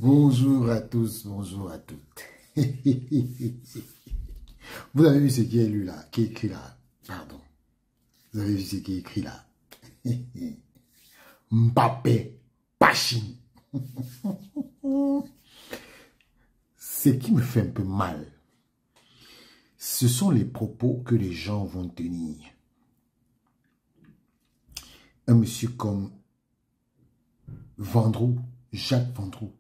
Bonjour à tous, bonjour à toutes. Vous avez vu ce qui est lu là, qui est écrit là? Pardon. Vous avez vu ce qui est écrit là? Mbappé, Pachine. Ce qui me fait un peu mal, ce sont les propos que les gens vont tenir. Un monsieur comme Vendroux, Jacques Vendroux,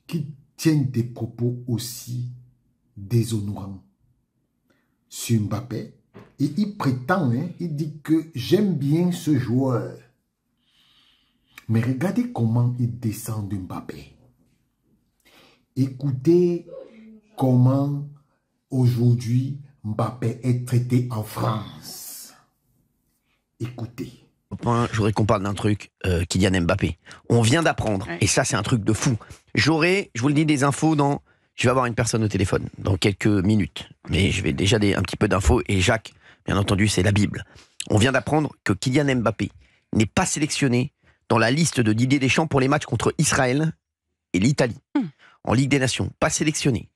qui tiennent des propos aussi déshonorants sur Mbappé. Et il prétend, il dit que j'aime bien ce joueur. Mais regardez comment il descend de Mbappé. Écoutez comment aujourd'hui Mbappé est traité en France. Écoutez. Je voudrais qu'on parle d'un truc, Kylian Mbappé. On vient d'apprendre, et ça c'est un truc de fou. J'aurai, je vous le dis, des infos dans... Je vais avoir une personne au téléphone dans quelques minutes. Mais je vais déjà un petit peu d'infos. Et Jacques, bien entendu, c'est la Bible. On vient d'apprendre que Kylian Mbappé n'est pas sélectionné dans la liste de Didier Deschamps pour les matchs contre Israël et l'Italie. En Ligue des Nations, pas sélectionné.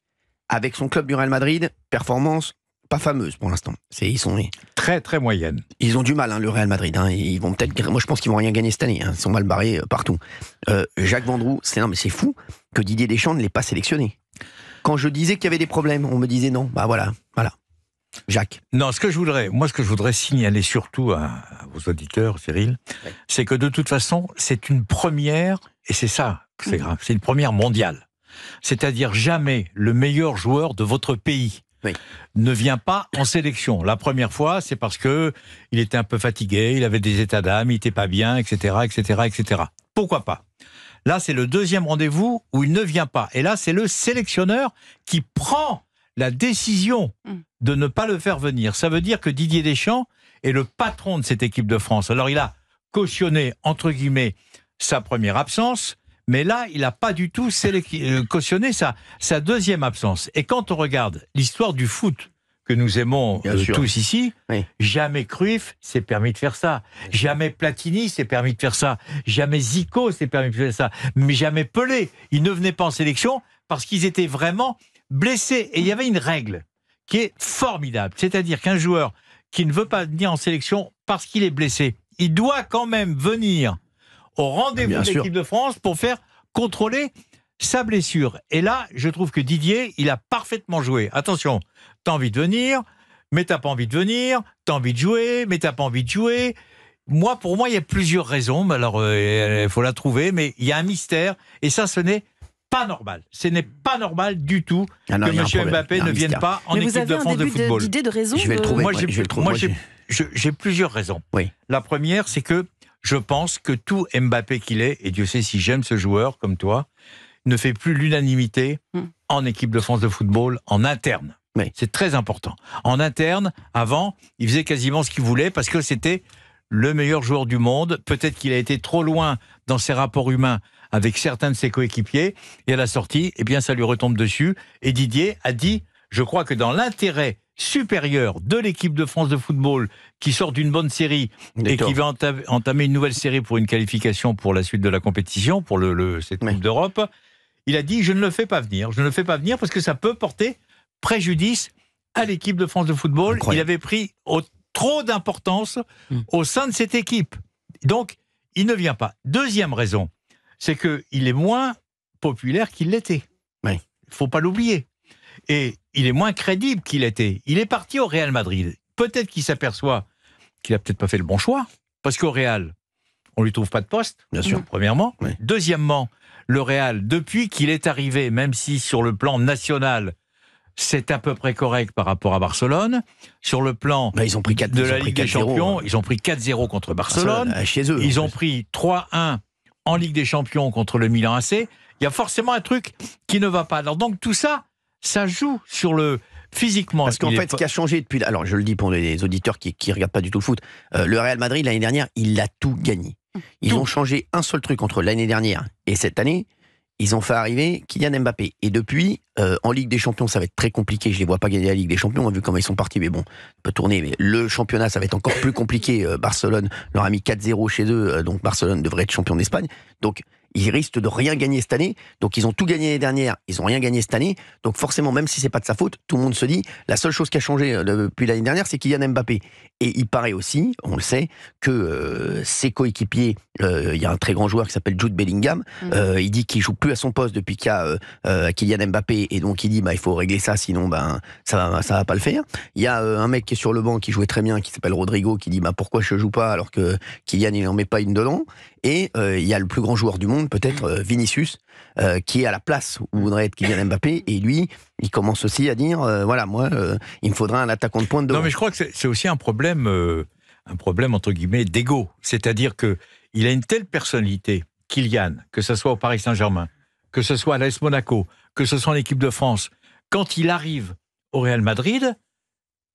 Avec son club du Real Madrid, performance pas fameuse pour l'instant. Ils sont très moyenne. Ils ont du mal, le Real Madrid. Ils vont peut-être. Moi, je pense qu'ils vont rien gagner cette année. Ils sont mal barrés partout. Jacques Vendroux, c'est fou que Didier Deschamps ne l'ait pas sélectionné. Quand je disais qu'il y avait des problèmes, on me disait non. Bah voilà. Jacques. Non, ce que je voudrais signaler surtout à vos auditeurs, Cyril, c'est que de toute façon, c'est une première, et c'est ça que c'est grave, c'est une première mondiale. C'est-à-dire jamais le meilleur joueur de votre pays ne vient pas en sélection. La première fois, c'est parce que il était un peu fatigué, il avait des états d'âme, il n'était pas bien, etc., etc., etc. Pourquoi pas ? Là, c'est le deuxième rendez-vous où il ne vient pas. Et là, c'est le sélectionneur qui prend la décision de ne pas le faire venir. Ça veut dire que Didier Deschamps est le patron de cette équipe de France. Alors, il a cautionné, entre guillemets, sa première absence, mais là, il n'a pas du tout cautionné sa deuxième absence. Et quand on regarde l'histoire du foot que nous aimons tous ici, jamais Cruyff s'est permis de faire ça. Jamais Platini s'est permis de faire ça. Jamais Zico s'est permis de faire ça. Mais jamais Pelé. Ils ne venaient pas en sélection parce qu'ils étaient vraiment blessés. Et il y avait une règle qui est formidable. C'est-à-dire qu'un joueur qui ne veut pas venir en sélection parce qu'il est blessé, il doit quand même venir au rendez-vous de l'équipe de France pour faire contrôler sa blessure. Et là, je trouve que Didier, il a parfaitement joué. Attention, t'as envie de venir, mais t'as pas envie de venir, t'as envie de jouer, mais t'as pas envie de jouer. Pour moi, il y a plusieurs raisons, mais alors il faut la trouver, mais il y a un mystère, et ça, ce n'est pas normal. Ce n'est pas normal du tout que M. Mbappé ne vienne pas en équipe de France de football. D'idée de raison. Je vais le trouver. Moi, j'ai plusieurs raisons. La première, c'est que je pense que tout Mbappé qu'il est, et Dieu sait si j'aime ce joueur comme toi, ne fait plus l'unanimité en équipe de France de football en interne. C'est très important. En interne, avant, il faisait quasiment ce qu'il voulait parce que c'était le meilleur joueur du monde. Peut-être qu'il a été trop loin dans ses rapports humains avec certains de ses coéquipiers. Et à la sortie, ça lui retombe dessus. Et Didier a dit, je crois que dans l'intérêt supérieur de l'équipe de France de football qui sort d'une bonne série et qui va entamer une nouvelle série pour une qualification pour la suite de la compétition, pour cette Coupe d'Europe, il a dit, je ne le fais pas venir. Je ne le fais pas venir parce que ça peut porter préjudice à l'équipe de France de football. Incroyable. Il avait pris trop d'importance au sein de cette équipe. Donc, il ne vient pas. Deuxième raison, c'est qu'il est moins populaire qu'il l'était. Il ne faut pas l'oublier. Et il est moins crédible qu'il était. Il est parti au Real Madrid. Peut-être qu'il s'aperçoit qu'il n'a peut-être pas fait le bon choix, parce qu'au Real, on ne lui trouve pas de poste, bien sûr, premièrement. Deuxièmement, le Real, depuis qu'il est arrivé, même si sur le plan national, c'est à peu près correct par rapport à Barcelone, sur le plan de la Ligue des Champions, ils ont pris 4-0 contre Barcelone, chez eux, ils ont pris 3-1 en Ligue des Champions contre le Milan AC. Il y a forcément un truc qui ne va pas. Alors donc tout ça, ça joue sur le physiquement. Parce qu'en fait, ce qui a changé depuis... Alors, je le dis pour les auditeurs qui ne regardent pas du tout le foot, le Real Madrid, l'année dernière, il a tout gagné. Ils ont changé un seul truc entre l'année dernière et cette année. Ils ont fait arriver Kylian Mbappé. Et depuis, en Ligue des Champions, ça va être très compliqué. Je ne les vois pas gagner la Ligue des Champions, on a vu comment ils sont partis. Mais bon, on peut tourner. Mais le championnat, ça va être encore plus compliqué. Barcelone leur a mis 4-0 chez eux, donc Barcelone devrait être champion d'Espagne. Donc, ils risquent de rien gagner cette année. Donc ils ont tout gagné l'année dernière, ils ont rien gagné cette année. Donc forcément, même si c'est pas de sa faute, tout le monde se dit, la seule chose qui a changé depuis l'année dernière, c'est Kylian Mbappé. Et il paraît aussi, on le sait, que ses coéquipiers, il y a un très grand joueur qui s'appelle Jude Bellingham, il dit qu'il joue plus à son poste depuis qu'il y a Kylian Mbappé, et donc il dit il faut régler ça, sinon ça va pas le faire. Il y a un mec qui est sur le banc qui jouait très bien, qui s'appelle Rodrigo, qui dit pourquoi je joue pas alors que Kylian il en met pas une dedans. Et il y a le plus grand joueur du monde, peut-être Vinicius, qui est à la place où voudrait être Kylian Mbappé, et lui, il commence aussi à dire il me faudra un attaquant de pointe devant. Non, mais je crois que c'est aussi un problème entre guillemets d'ego, c'est-à-dire que il a une telle personnalité, Kylian, que ce soit au Paris Saint-Germain, que ce soit à l'AS Monaco, que ce soit en équipe de France, quand il arrive au Real Madrid,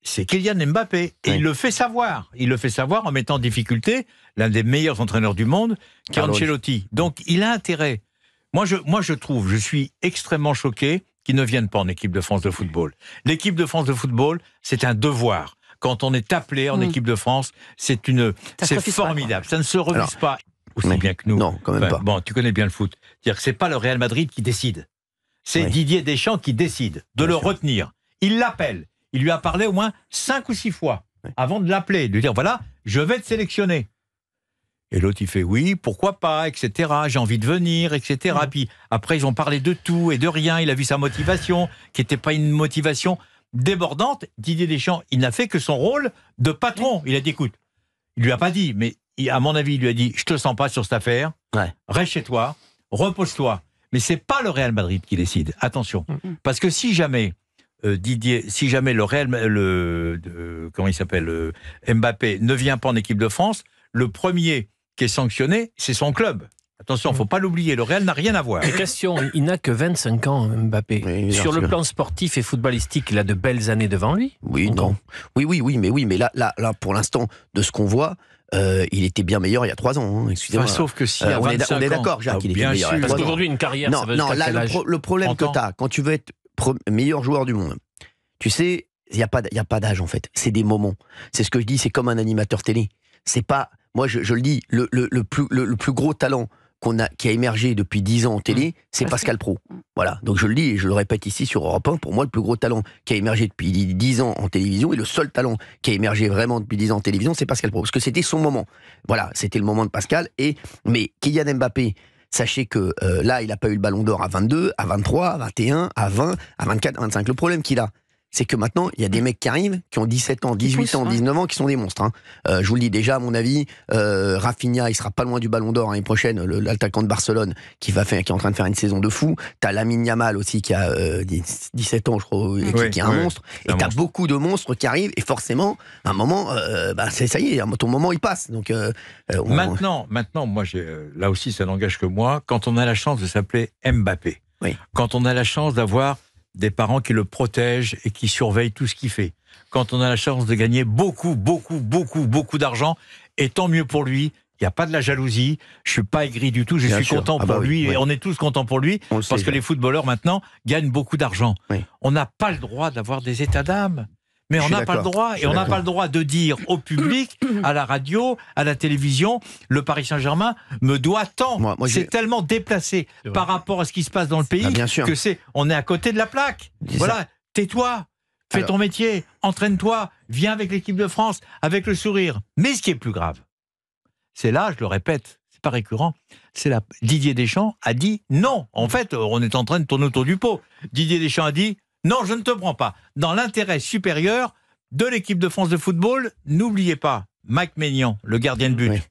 c'est Kylian Mbappé. Et il le fait savoir. Il le fait savoir en mettant en difficulté l'un des meilleurs entraîneurs du monde, qui est Ancelotti. Donc, il a intérêt. Moi, je trouve, je suis extrêmement choqué qu'ils ne viennent pas en équipe de France de football. L'équipe de France de football, c'est un devoir. Quand on est appelé en équipe de France, c'est formidable. Ça ne se refuse pas aussi bien que nous. Non, quand même pas. Bon, tu connais bien le foot. C'est-à-dire que c'est pas le Real Madrid qui décide. C'est Didier Deschamps qui décide de le retenir. Il l'appelle. Il lui a parlé au moins 5 ou 6 fois avant de l'appeler, de lui dire voilà, je vais te sélectionner. Et l'autre il fait oui, pourquoi pas, etc. J'ai envie de venir, etc. Puis après ils ont parlé de tout et de rien. Il a vu sa motivation, qui n'était pas une motivation débordante. Didier Deschamps, il n'a fait que son rôle de patron. Il a dit écoute, il lui a pas dit, mais à mon avis il lui a dit je te sens pas sur cette affaire, reste chez toi, repose-toi. Mais c'est pas le Real Madrid qui décide. Attention, parce que si jamais Mbappé ne vient pas en équipe de France, le premier qui est sanctionné, c'est son club. Attention, il ne faut pas l'oublier, le Real n'a rien à voir. Et question, il n'a que 25 ans, Mbappé. Oui, sur le plan sportif et footballistique, il a de belles années devant lui. Oui, non. Mais là, pour l'instant, de ce qu'on voit, il était bien meilleur il y a 3 ans. Excusez-moi. Sauf que si on est d'accord, Jacques, il était meilleur. Parce qu'aujourd'hui, une carrière, ça veut dire là, le problème que tu as, quand tu veux être meilleur joueur du monde, tu sais, il n'y a pas d'âge en fait. C'est des moments. C'est ce que je dis, c'est comme un animateur télé. C'est pas, moi je le dis, le plus gros talent qui a émergé depuis 10 ans en télé, c'est Pascal Praud. Voilà. Donc je le dis et je le répète ici sur Europe 1, pour moi le plus gros talent qui a émergé depuis 10 ans en télévision, et le seul talent qui a émergé vraiment depuis 10 ans en télévision, c'est Pascal Praud. Parce que c'était son moment. Voilà, c'était le moment de Pascal. Mais Kylian Mbappé, sachez que là, il n'a pas eu le ballon d'or à 22, à 23, à 21, à 20, à 24, à 25. Le problème qu'il a, c'est que maintenant, il y a des mecs qui arrivent, qui ont 17 ans, 18 ans, 19 ans, qui sont des monstres. Je vous le dis déjà, à mon avis, Rafinha, il sera pas loin du Ballon d'Or l'année prochaine, l'attaquant de Barcelone, qui est en train de faire une saison de fou. T'as Lamine Yamal aussi, qui a 17 ans, je crois, qui est un monstre. Et t'as beaucoup de monstres qui arrivent, et forcément, à un moment, ça y est, ton moment, il passe. Donc, Maintenant, moi, là aussi, ça n'engage que moi, quand on a la chance de s'appeler Mbappé, quand on a la chance d'avoir des parents qui le protègent et qui surveillent tout ce qu'il fait. Quand on a la chance de gagner beaucoup d'argent, et tant mieux pour lui, il n'y a pas de la jalousie, je ne suis pas aigri du tout, je suis content pour lui, et on est tous contents pour lui, parce que les footballeurs maintenant gagnent beaucoup d'argent. On n'a pas le droit d'avoir des états d'âme. Mais on n'a pas le droit, et on n'a pas le droit de dire au public, à la radio, à la télévision, le Paris Saint-Germain me doit tant. C'est tellement déplacé par rapport à ce qui se passe dans le pays que on est à côté de la plaque. Voilà, tais-toi, fais ton métier, entraîne-toi, viens avec l'équipe de France, avec le sourire. Mais ce qui est plus grave, c'est là, je le répète, c'est pas récurrent, Didier Deschamps a dit non. En fait, on est en train de tourner autour du pot. Didier Deschamps a dit non, je ne te prends pas. Dans l'intérêt supérieur de l'équipe de France de football, n'oubliez pas, Mike Maignan, le gardien de but,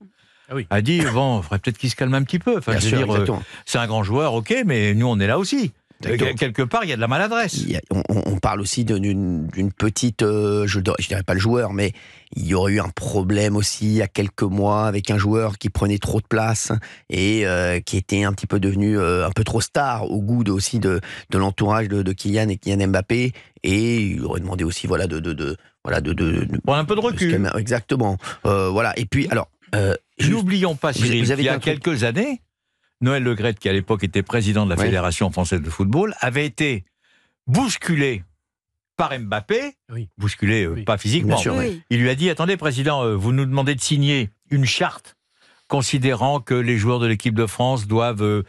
a dit, il faudrait peut-être qu'il se calme un petit peu. Enfin, c'est un grand joueur, ok, mais nous, on est là aussi. Quelque part, il y a de la maladresse. On parle aussi d'une petite, je dirais pas le joueur, mais il y aurait eu un problème aussi il y a quelques mois avec un joueur qui prenait trop de place et qui était un petit peu devenu un peu trop star au goût aussi de l'entourage de Kylian et Kylian Mbappé, et il aurait demandé aussi bon, un peu de recul. Exactement. Voilà. Et puis alors, n'oublions pas, Cyril, il y a quelques années, Noël Le Graët, qui à l'époque était président de la Fédération française de football, avait été bousculé par Mbappé, bousculé pas physiquement. Sûr, Il lui a dit, attendez président, vous nous demandez de signer une charte considérant que les joueurs de l'équipe de France doivent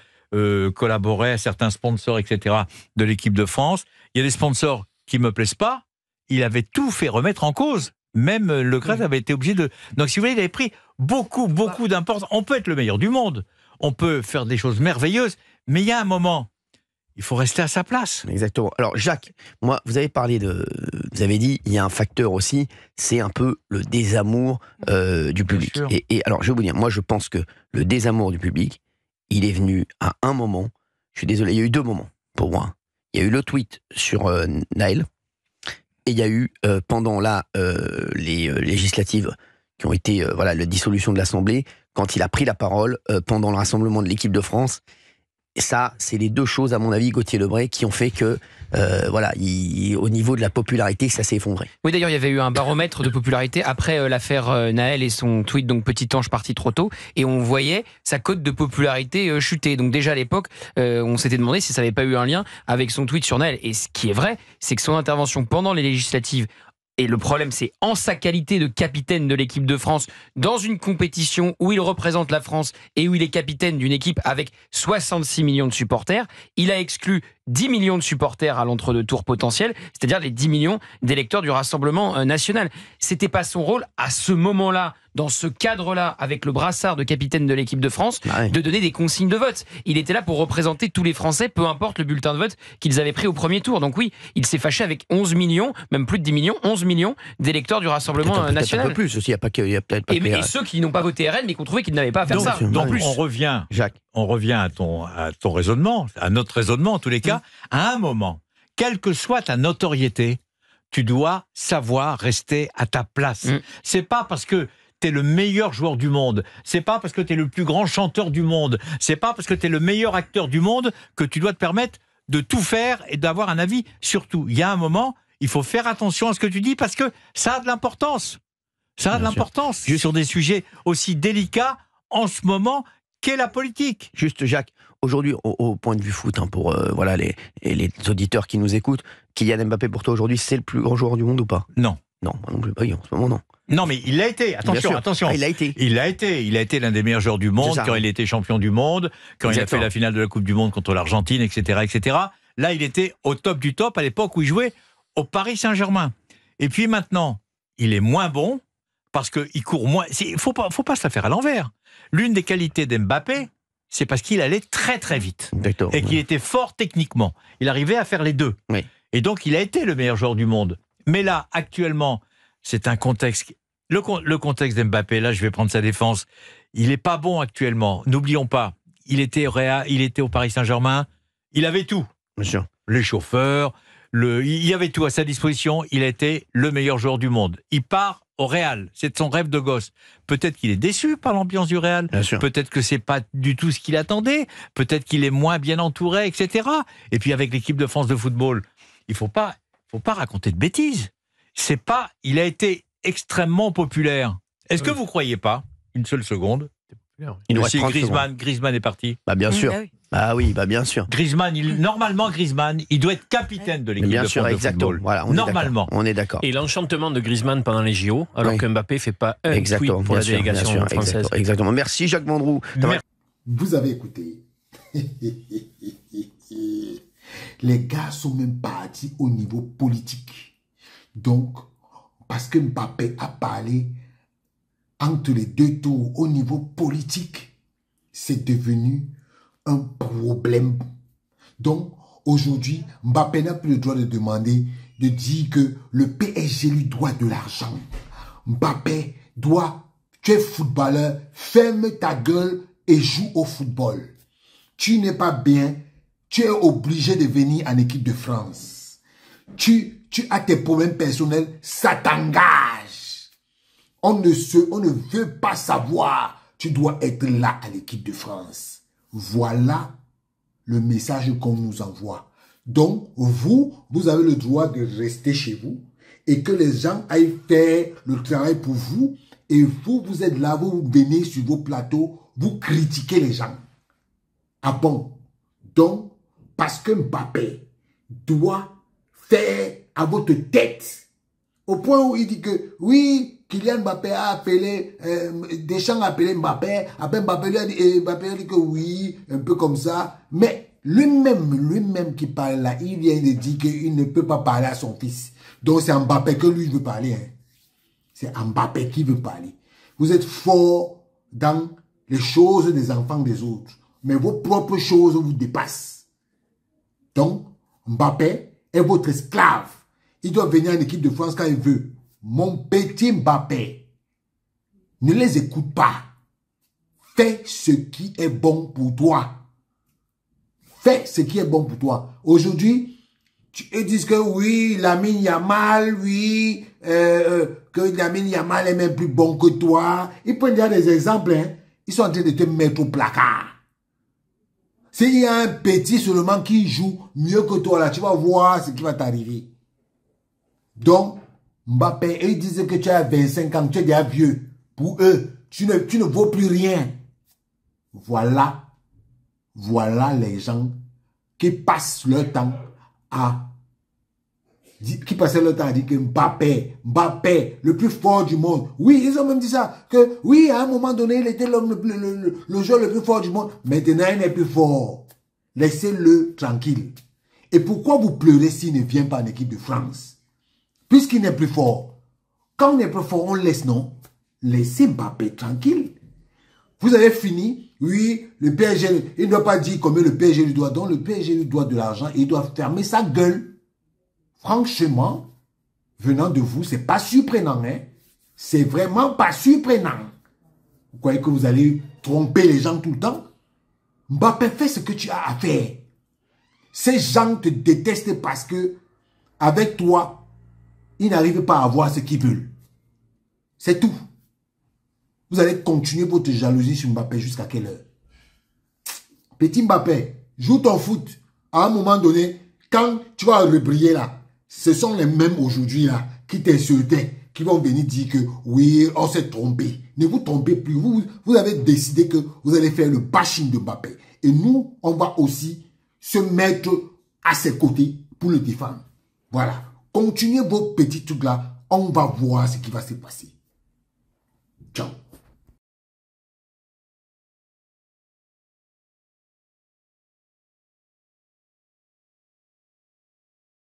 collaborer à certains sponsors, etc., de l'équipe de France. Il y a des sponsors qui me plaisent pas. Il avait tout fait remettre en cause. Même Le Gret avait été obligé de... Donc, si vous voulez, il avait pris beaucoup d'importance. On peut être le meilleur du monde. On peut faire des choses merveilleuses. Mais il y a un moment, il faut rester à sa place. Exactement. Alors, Jacques, moi, vous avez dit, il y a un facteur aussi, c'est un peu le désamour du public. Et alors, je vais vous dire, moi, je pense que le désamour du public, il est venu à un moment. Je suis désolé, il y a eu 2 moments pour moi. Il y a eu le tweet sur Naël, et il y a eu pendant les législatives qui ont été la dissolution de l'Assemblée, quand il a pris la parole pendant le rassemblement de l'équipe de France. Et ça, c'est les 2 choses, à mon avis, Gauthier Lebret, qui ont fait que, au niveau de la popularité, ça s'est effondré. Oui, d'ailleurs, il y avait eu un baromètre de popularité après l'affaire Naël et son tweet, donc Petit ange parti trop tôt, et on voyait sa cote de popularité chuter. Donc déjà à l'époque, on s'était demandé si ça n'avait pas eu un lien avec son tweet sur Naël. Et ce qui est vrai, c'est que son intervention pendant les législatives, et le problème, c'est en sa qualité de capitaine de l'équipe de France, dans une compétition où il représente la France et où il est capitaine d'une équipe avec 66 millions de supporters, il a exclu 10 millions de supporters à l'entre-deux tours potentiels, c'est-à-dire les 10 millions d'électeurs du Rassemblement national. C'était pas son rôle, à ce moment-là, dans ce cadre-là, avec le brassard de capitaine de l'équipe de France, de donner des consignes de vote. Il était là pour représenter tous les Français, peu importe le bulletin de vote qu'ils avaient pris au premier tour. Donc oui, il s'est fâché avec 11 millions, même plus de 10 millions, 11 millions d'électeurs du Rassemblement national. Un peu plus aussi, il y a peut-être pas et ceux qui n'ont pas voté RN, mais qui ont trouvé qu'ils n'avaient pas à faire ça. Donc on revient à ton raisonnement, à notre raisonnement en tous les cas. À un moment, quelle que soit ta notoriété, tu dois savoir rester à ta place. C'est pas parce que t'es le meilleur joueur du monde, c'est pas parce que t'es le plus grand chanteur du monde, c'est pas parce que t'es le meilleur acteur du monde que tu dois te permettre de tout faire et d'avoir un avis sur tout. Il y a un moment, il faut faire attention à ce que tu dis parce que ça a de l'importance. Ça a de l'importance sur des sujets aussi délicats en ce moment qu'est la politique. Juste, Jacques, aujourd'hui, au point de vue foot, pour les auditeurs qui nous écoutent, Kylian Mbappé, pour toi, aujourd'hui, c'est le plus grand joueur du monde ou pas? Non. Non, non plus. Oui, en ce moment, non. Non, mais il l'a été. Attention. Il l'a été. Il a été l'un des meilleurs joueurs du monde quand il était champion du monde, quand il a fait la finale de la Coupe du Monde contre l'Argentine, etc., etc. Là, il était au top du top à l'époque où il jouait au Paris Saint-Germain. Et puis maintenant, il est moins bon parce qu'il court moins. Il faut pas se la faire à l'envers. L'une des qualités d'Mbappé, c'est parce qu'il allait très très vite. Et qu'il était fort techniquement. Il arrivait à faire les 2. Oui. Et donc, il a été le meilleur joueur du monde. Mais là, actuellement, c'est un contexte... Le contexte d'Mbappé, là, je vais prendre sa défense. Il n'est pas bon actuellement. N'oublions pas, il était au Paris Saint-Germain. Il avait tout. Bien sûr. Les chauffeurs, il y avait tout à sa disposition. Il était le meilleur joueur du monde. Il part au Real. C'est son rêve de gosse. Peut-être qu'il est déçu par l'ambiance du Real. Peut-être que c'est pas du tout ce qu'il attendait. Peut-être qu'il est moins bien entouré, etc. Et puis avec l'équipe de France de football, il faut pas raconter de bêtises. Il a été extrêmement populaire. Est-ce que vous croyez pas, une seule seconde, il nous reste 30 Griezmann est parti? Bien sûr. Bien sûr. Normalement, Griezmann, il doit être capitaine de l'équipe de France de football. Voilà, on est d'accord. Et l'enchantement de Griezmann pendant les JO, alors que Mbappé fait pas un tweet pour la délégation française. Exactement. Merci Jacques Vendroux. Vous avez écouté. Les gars sont même partis au niveau politique. Donc, parce que Mbappé a parlé entre les 2 tours au niveau politique, c'est devenu un problème. Donc, aujourd'hui, Mbappé n'a plus le droit de demander, de dire que le PSG lui doit de l'argent. Mbappé tu es footballeur, ferme ta gueule et joue au football. Tu n'es pas bien, tu es obligé de venir en équipe de France. Tu as tes problèmes personnels, ça t'engage. On ne veut pas savoir. Tu dois être là à l'équipe de France. Voilà le message qu'on nous envoie. Donc, vous avez le droit de rester chez vous et que les gens aillent faire le travail pour vous. Et vous êtes là, vous venez sur vos plateaux, vous critiquez les gens. Ah bon? Donc, parce que Mbappé doit faire à votre tête, au point où il dit que oui, Kylian Mbappé a appelé, Deschamps a appelé Mbappé, après Mbappé lui a dit, Mbappé a dit que oui, un peu comme ça, mais lui-même qui parle là, il vient de dire qu'il ne peut pas parler à son fils. Donc c'est Mbappé que lui veut parler. Hein. C'est Mbappé qui veut parler. Vous êtes fort dans les choses des enfants des autres, mais vos propres choses vous dépassent. Donc, Mbappé est votre esclave. Il doit venir en équipe de France quand il veut. Mon petit Mbappé, ne les écoute pas. Fais ce qui est bon pour toi. Fais ce qui est bon pour toi. Aujourd'hui, ils disent que oui, Lamine Yamal, oui, que Lamine Yamal est même plus bon que toi. Ils prennent déjà des exemples. Hein. Ils sont en train de te mettre au placard. S'il y a un petit seulement qui joue mieux que toi, là, tu vas voir ce qui va t'arriver. Donc, Mbappé, ils disent que tu as 25 ans, tu es déjà vieux. Pour eux, tu ne vaux plus rien. Voilà les gens qui passent leur temps à dire que Mbappé, le plus fort du monde. Oui, ils ont même dit ça, que oui, à un moment donné, il était l'homme le joueur le plus fort du monde. Maintenant, il n'est plus fort. Laissez-le tranquille. Et pourquoi vous pleurez s'il ne vient pas en équipe de France? Puisqu'il n'est plus fort. Quand on est plus fort, on laisse, non? Laissez Mbappé tranquille. Vous avez fini. Oui, le PSG, il ne doit pas dire combien le PSG lui doit. Donc le PSG lui doit de l'argent et il doit fermer sa gueule. Franchement, venant de vous, c'est pas surprenant. Hein? C'est vraiment pas surprenant. Vous croyez que vous allez tromper les gens tout le temps? Mbappé, fais ce que tu as à faire. Ces gens te détestent parce que, avec toi, ils n'arrivent pas à avoir ce qu'ils veulent. C'est tout. Vous allez continuer votre jalousie sur Mbappé jusqu'à quelle heure? Petit Mbappé, joue ton foot. À un moment donné, quand tu vas rebriller là, ce sont les mêmes aujourd'hui là qui t'insultaient, qui vont venir dire que oui, on s'est trompé. Ne vous trompez plus. Vous avez décidé que vous allez faire le bashing de Mbappé. Et nous, on va aussi se mettre à ses côtés pour le défendre. Voilà. Continuez vos petits trucs là. On va voir ce qui va se passer. Ciao.